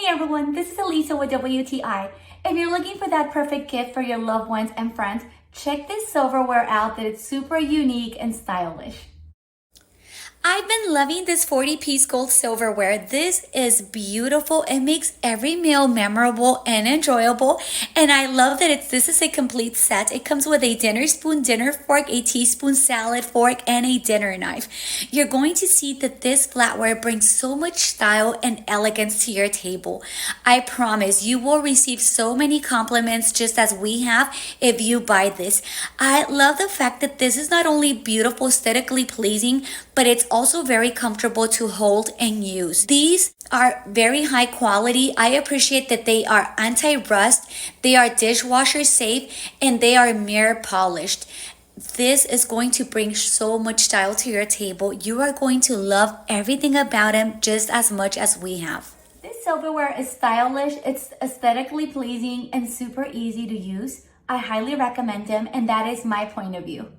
everyone, this is Elisa with WTI. If you're looking for that perfect gift for your loved ones and friends, check this silverware out that it's super unique and stylish. I've been loving this 40-piece gold silverware. This is beautiful. It makes every meal memorable and enjoyable. And I love that this is a complete set. It comes with a dinner spoon, dinner fork, a teaspoon, salad fork, and a dinner knife. You're going to see that this flatware brings so much style and elegance to your table. I promise you will receive so many compliments just as we have if you buy this. I love the fact that this is not only beautiful, aesthetically pleasing, but it's also very comfortable to hold and use. These are very high quality. I appreciate that they are anti-rust, they are dishwasher safe, and they are mirror polished. This is going to bring so much style to your table. You are going to love everything about them just as much as we have. This silverware is stylish, it's aesthetically pleasing, and super easy to use. I highly recommend them, and that is my point of view.